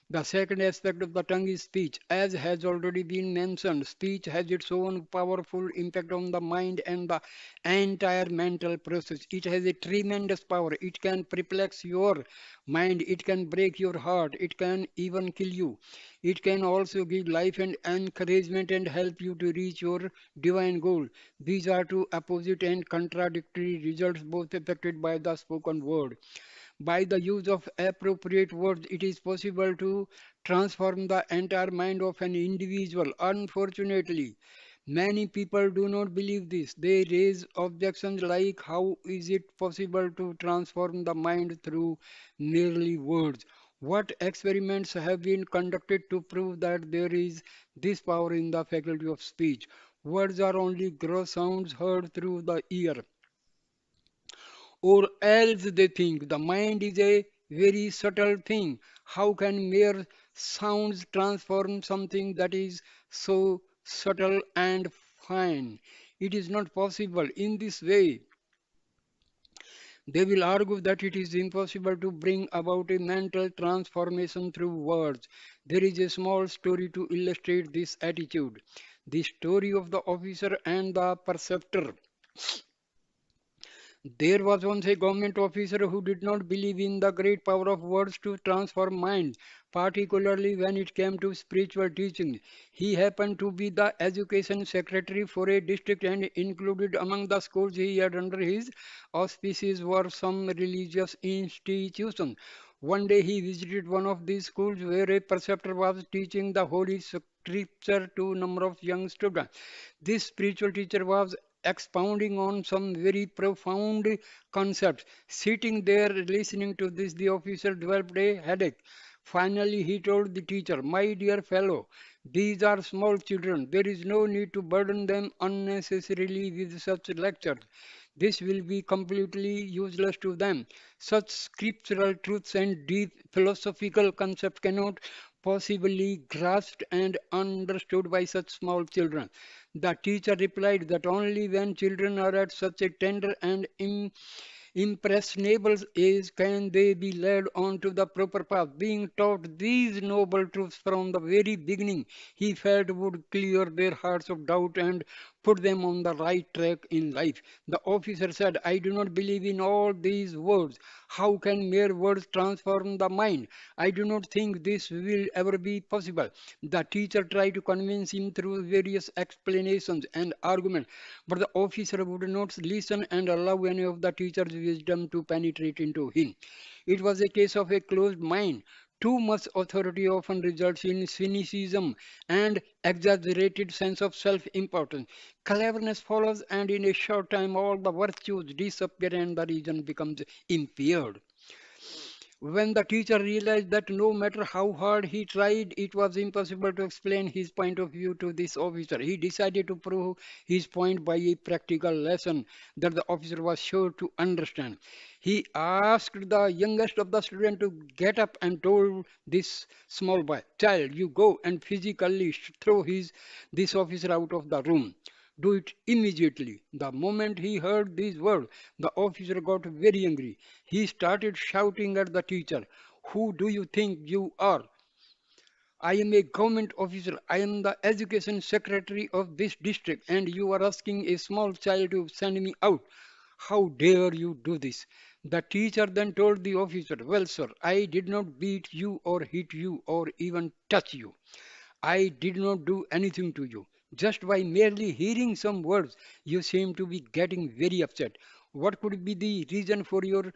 The second aspect of the tongue is speech. As has already been mentioned, speech has its own powerful impact on the mind and the entire mental process. It has a tremendous power. It can perplex your mind, it can break your heart, it can even kill you. It can also give life and encouragement and help you to reach your divine goal. These are two opposite and contradictory results, both affected by the spoken word. By the use of appropriate words, it is possible to transform the entire mind of an individual. Unfortunately, many people do not believe this. They raise objections like how is it possible to transform the mind through merely words? What experiments have been conducted to prove that there is this power in the faculty of speech? Words are only gross sounds heard through the ear, or else they think the mind is a very subtle thing. How can mere sounds transform something that is so subtle and fine? It is not possible. In this way, They will argue that it is impossible to bring about a mental transformation through words. There is a small story to illustrate this attitude. The story of the officer and the preceptor. There was once a government officer who did not believe in the great power of words to transform minds, particularly when it came to spiritual teaching. He happened to be the education secretary for a district, and included among the schools he had under his auspices were some religious institutions. One day he visited one of these schools where a preceptor was teaching the Holy Scripture to a number of young students. This spiritual teacher was expounding on some very profound concepts. Sitting there listening to this, the officer developed a headache. Finally, he told the teacher, "My dear fellow, these are small children. There is no need to burden them unnecessarily with such lectures. This will be completely useless to them. Such scriptural truths and deep philosophical concepts cannot possibly grasped and understood by such small children." The teacher replied that only when children are at such a tender and impressionable age can they be led on to the proper path. Being taught these noble truths from the very beginning, he felt would clear their hearts of doubt and put them on the right track in life. The officer said, "I do not believe in all these words. How can mere words transform the mind? I do not think this will ever be possible." The teacher tried to convince him through various explanations and arguments, but the officer would not listen and allow any of the teacher's wisdom to penetrate into him. It was a case of a closed mind. Too much authority often results in cynicism and exaggerated sense of self-importance. Cleverness follows, and in a short time all the virtues disappear and the reason becomes impaired. When the teacher realized that no matter how hard he tried, it was impossible to explain his point of view to this officer, he decided to prove his point by a practical lesson that the officer was sure to understand. He asked the youngest of the students to get up and told this small boy, "Child, you go and physically throw this officer out of the room. Do it immediately." The moment he heard these words, the officer got very angry. He started shouting at the teacher, "Who do you think you are? I am a government officer. I am the education secretary of this district, and you are asking a small child to send me out. How dare you do this?" The teacher then told the officer, "Well, sir, I did not beat you or hit you or even touch you. I did not do anything to you. Just by merely hearing some words, you seem to be getting very upset. What could be the reason for your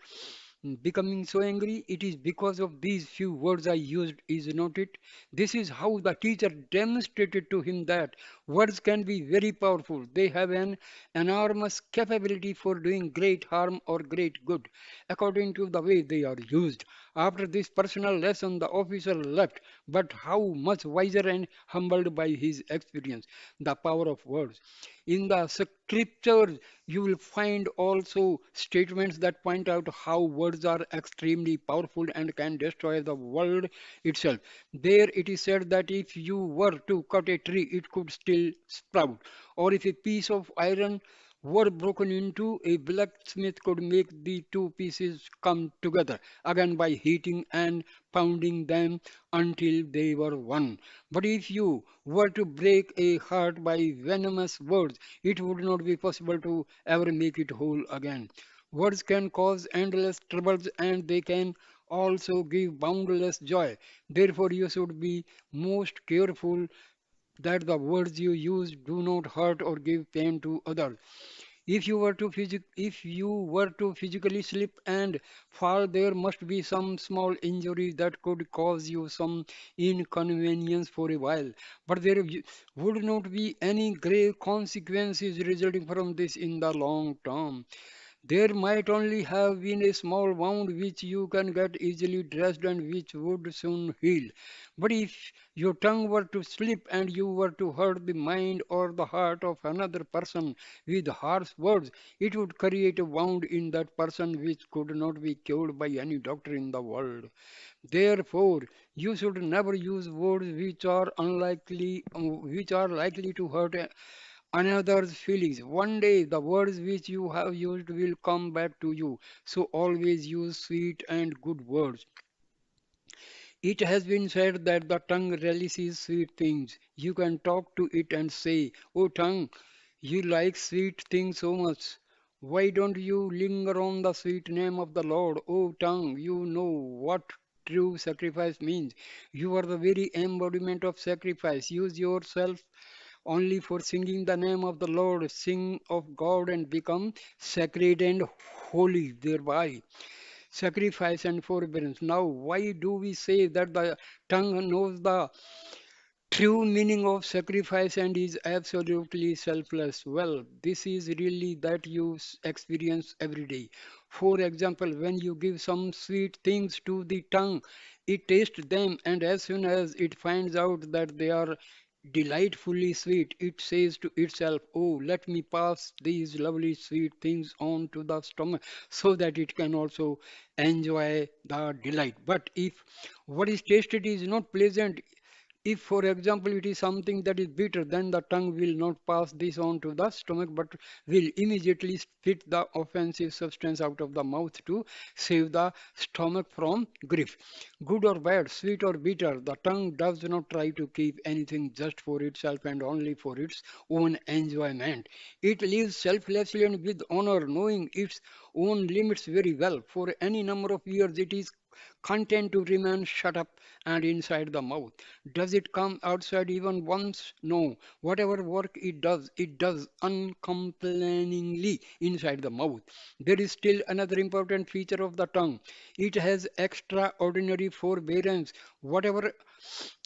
becoming so angry? It is because of these few words I used, is not it?" This is how the teacher demonstrated to him that words can be very powerful. They have an enormous capability for doing great harm or great good, according to the way they are used. After this personal lesson, the officer left, but how much wiser and humbled by his experience. The power of words. In the scriptures, you will find also statements that point out how words are extremely powerful and can destroy the world itself. There it is said that if you were to cut a tree, it could still sprout, or if a piece of iron were broken into, a blacksmith could make the two pieces come together again by heating and pounding them until they were one. But if you were to break a heart by venomous words, it would not be possible to ever make it whole again. Words can cause endless troubles, and they can also give boundless joy. Therefore, you should be most careful that the words you use do not hurt or give pain to others. If you were to physically slip and fall, there must be some small injury that could cause you some inconvenience for a while. But would not be any grave consequences resulting from this in the long term. There might only have been a small wound which you can get easily dressed and which would soon heal. But if your tongue were to slip and you were to hurt the mind or the heart of another person with harsh words, it would create a wound in that person which could not be cured by any doctor in the world. Therefore, you should never use words which are likely to hurt another's feelings. One day the words which you have used will come back to you. So always use sweet and good words. It has been said that the tongue releases sweet things. You can talk to it and say, "Oh, tongue, you like sweet things so much. Why don't you linger on the sweet name of the Lord? Oh, tongue, you know what true sacrifice means. You are the very embodiment of sacrifice. Use yourself only for singing the name of the Lord. Sing of God and become sacred and holy thereby. Sacrifice and forbearance. Now, why do we say that the tongue knows the true meaning of sacrifice and is absolutely selfless? Well, this is really that you experience every day. For example, when you give some sweet things to the tongue, it tastes them, and as soon as it finds out that they are delightfully sweet, it says to itself, "Oh, let me pass these lovely sweet things on to the stomach so that it can also enjoy the delight." But if what is tasted is not pleasant, if, for example, it is something that is bitter, then the tongue will not pass this on to the stomach but will immediately spit the offensive substance out of the mouth to save the stomach from grief. Good or bad, sweet or bitter, the tongue does not try to keep anything just for itself and only for its own enjoyment. It lives selflessly and with honor, knowing its own limits very well. For any number of years, it is content to remain shut up and inside the mouth. Does it come outside even once? No. Whatever work it does uncomplainingly inside the mouth. There is still another important feature of the tongue. It has extraordinary forbearance. Whatever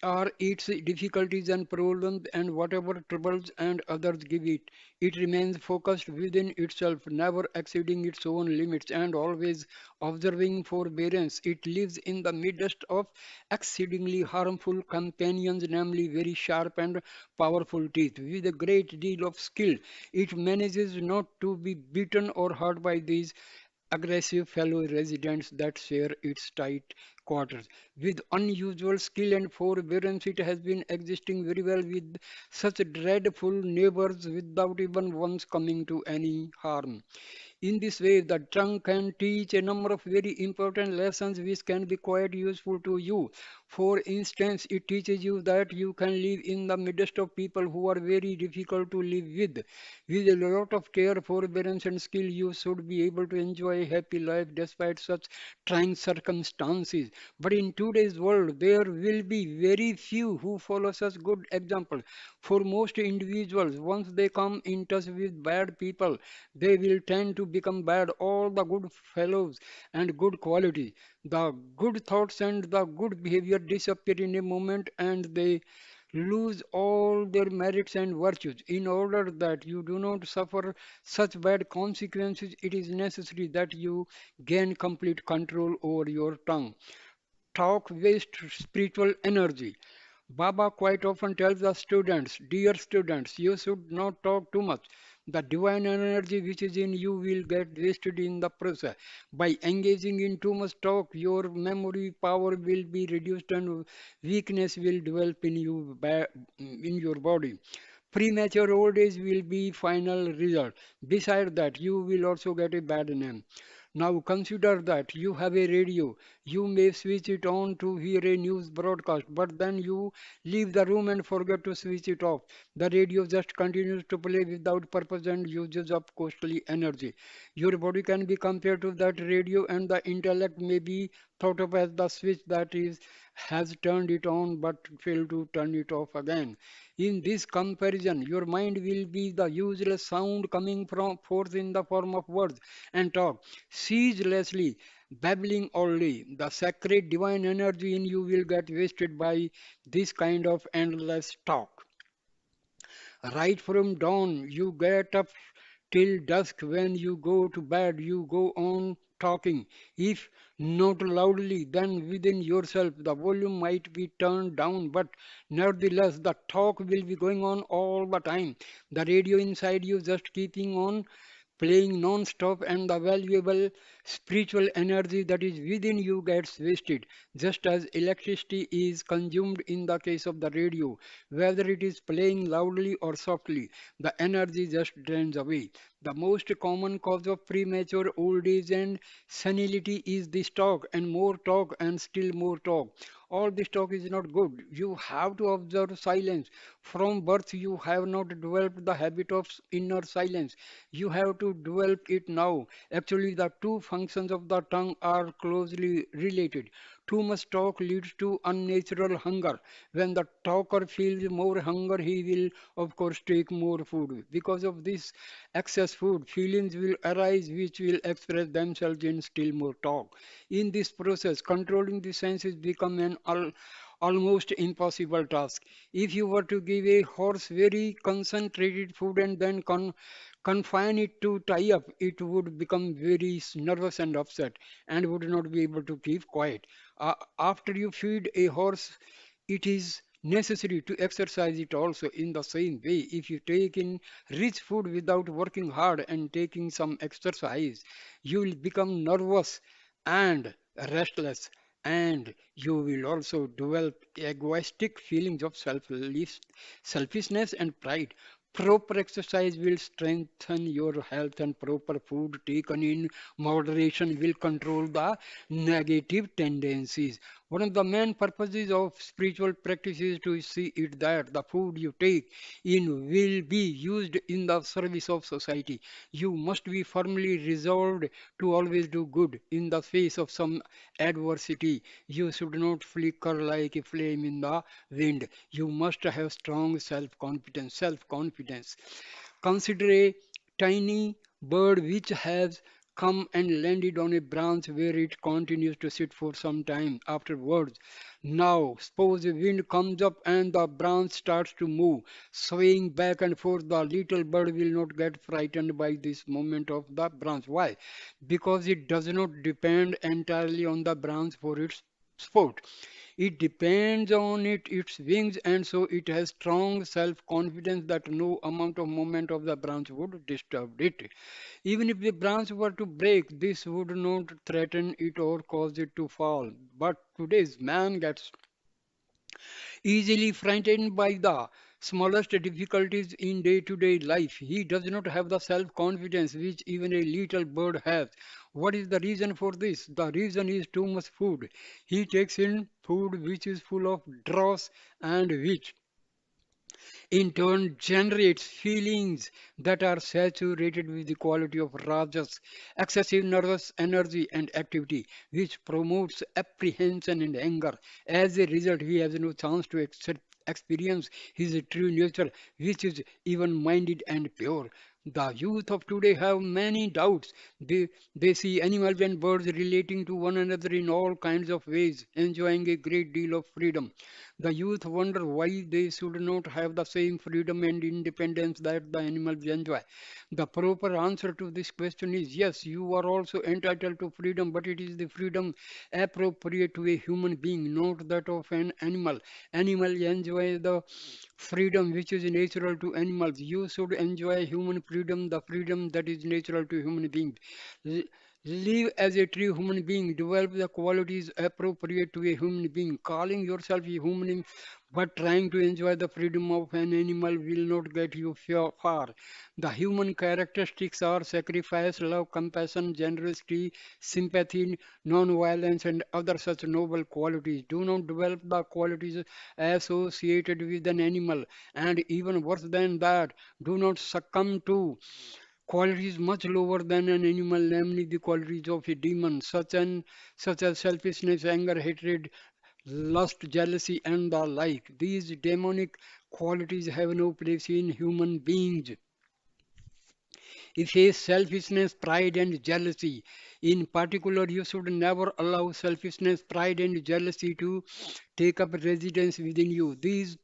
are its difficulties and problems and whatever troubles and others give it, it remains focused within itself, never exceeding its own limits and always observing forbearance. It lives in the midst of exceedingly harmful companions, namely very sharp and powerful teeth. With a great deal of skill, it manages not to be beaten or hurt by these aggressive fellow residents that share its tight quarters. With unusual skill and forbearance, it has been existing very well with such dreadful neighbors without even once coming to any harm. In this way, the tongue can teach a number of very important lessons which can be quite useful to you. For instance, it teaches you that you can live in the midst of people who are very difficult to live with. With a lot of care, forbearance, and skill, you should be able to enjoy a happy life despite such trying circumstances. But in today's world, there will be very few who follow such good example. For most individuals, once they come in touch with bad people, they will tend to become bad. All the good fellows and good quality, the good thoughts and the good behavior disappear in a moment and they lose all their merits and virtues. In order that you do not suffer such bad consequences, it is necessary that you gain complete control over your tongue. Talk waste spiritual energy. Baba quite often tells the students, "Dear students, you should not talk too much. The divine energy which is in you will get wasted in the process. By engaging in too much talk, your memory power will be reduced and weakness will develop in in your body. Premature old age will be final result. Besides that, you will also get a bad name. Now consider that you have a radio. You may switch it on to hear a news broadcast, but then you leave the room and forget to switch it off. The radio just continues to play without purpose and uses up costly energy. Your body can be compared to that radio, and the intellect may be thought of as the switch that is has turned it on but failed to turn it off again. In this comparison, your mind will be the useless sound coming from forth in the form of words and talk ceaselessly, babbling only. The sacred divine energy in you will get wasted by this kind of endless talk. Right from dawn, you get up till dusk. When you go to bed, you go on talking. If not loudly, then within yourself. The volume might be turned down, but nevertheless, the talk will be going on all the time. The radio inside you just keeping on playing non-stop, and the valuable spiritual energy that is within you gets wasted, just as electricity is consumed in the case of the radio. Whether it is playing loudly or softly, the energy just drains away. The most common cause of premature old age and senility is this talk and more talk and still more talk. All this talk is not good. You have to observe silence. From birth, you have not developed the habit of inner silence. You have to develop it now. Actually, the two functions of the tongue are closely related. Too much talk leads to unnatural hunger. When the talker feels more hunger, he will, of course, take more food. Because of this excess food, feelings will arise which will express themselves in still more talk. In this process, controlling the senses become an almost impossible task. If you were to give a horse very concentrated food and then confine it to tie up, it would become very nervous and upset and would not be able to keep quiet. After you feed a horse, it is necessary to exercise it also in the same way. If you take in rich food without working hard and taking some exercise, you will become nervous and restless, and you will also develop egoistic feelings of selfishness and pride. Proper exercise will strengthen your health, and proper food taken in moderation will control the negative tendencies. One of the main purposes of spiritual practice is to see it that the food you take in will be used in the service of society. You must be firmly resolved to always do good in the face of some adversity. You should not flicker like a flame in the wind. You must have strong self-confidence. Self-confidence. Consider a tiny bird which has come and landed on a branch where it continues to sit for some time afterwards. Now, suppose a wind comes up and the branch starts to move, swaying back and forth. The little bird will not get frightened by this movement of the branch. Why? Because it does not depend entirely on the branch for its sport. It depends on its wings, and so it has strong self-confidence that no amount of movement of the branch would disturb it. Even if the branch were to break, this would not threaten it or cause it to fall. But today's man gets easily frightened by the smallest difficulties in day-to-day life. He does not have the self-confidence which even a little bird has. What is the reason for this? The reason is too much food. He takes in food which is full of dross and which in turn generates feelings that are saturated with the quality of rajas, excessive nervous energy and activity, which promotes apprehension and anger. As a result, he has no chance to experience his true nature, which is even minded and pure. The youth of today have many doubts. They see animals and birds relating to one another in all kinds of ways, enjoying a great deal of freedom. The youth wonder why they should not have the same freedom and independence that the animals enjoy. The proper answer to this question is yes, you are also entitled to freedom, but it is the freedom appropriate to a human being, not that of an animal. Animal enjoy the freedom which is natural to animals. You should enjoy human freedom, the freedom that is natural to human beings. L- Live as a true human being, develop the qualities appropriate to a human being. Calling yourself a human but trying to enjoy the freedom of an animal will not get you far. The human characteristics are sacrifice, love, compassion, generosity, sympathy, non-violence, and other such noble qualities. Do not develop the qualities associated with an animal, and even worse than that, do not succumb to qualities much lower than an animal, namely the qualities of a demon, such as selfishness, anger, hatred, lust, jealousy, and the like. These demonic qualities have no place in human beings. If a selfishness, pride, and jealousy, in particular, you should never allow selfishness, pride, and jealousy to take up residence within you. These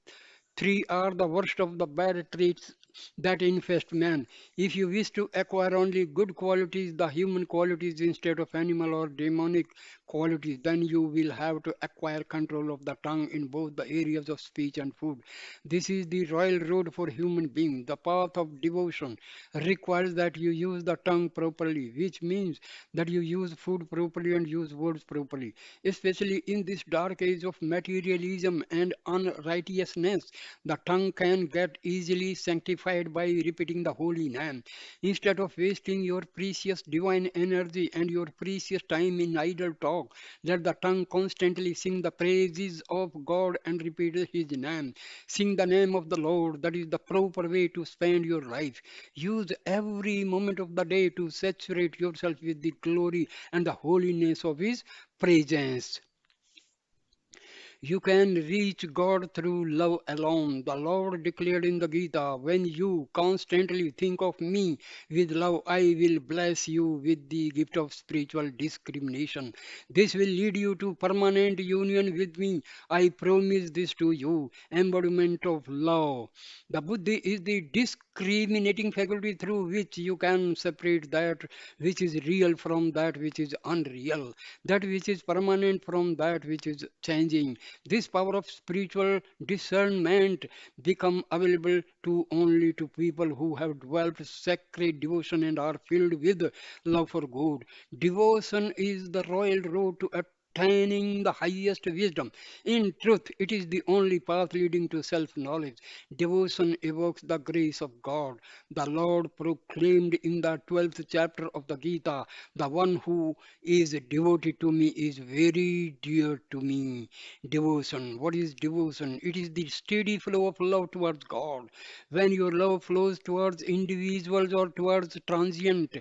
three are the worst of the bad traits that infest man. If you wish to acquire only good qualities, the human qualities instead of animal or demonic qualities, then you will have to acquire control of the tongue in both the areas of speech and food. This is the royal road for human beings. The path of devotion requires that you use the tongue properly, which means that you use food properly and use words properly. Especially in this dark age of materialism and unrighteousness, the tongue can get easily sanctified by repeating the holy name. Instead of wasting your precious divine energy and your precious time in idle talk, let the tongue constantly sing the praises of God and repeat his name. Sing the name of the Lord. That is the proper way to spend your life. Use every moment of the day to saturate yourself with the glory and the holiness of his presence. You can reach God through love alone. The Lord declared in the Gita, when you constantly think of me with love, I will bless you with the gift of spiritual discrimination. This will lead you to permanent union with me. I promise this to you. Embodiment of love. The Buddhi is the discriminating faculty through which you can separate that which is real from that which is unreal, that which is permanent from that which is changing. This power of spiritual discernment become available to only to people who have developed sacred devotion and are filled with love for God. Devotion is the royal road to attaining the highest wisdom. In truth, it is the only path leading to self-knowledge. Devotion evokes the grace of God. The Lord proclaimed in the 12th chapter of the Gita, the one who is devoted to me is very dear to me. Devotion. What is devotion? It is the steady flow of love towards God. When your love flows towards individuals or towards transient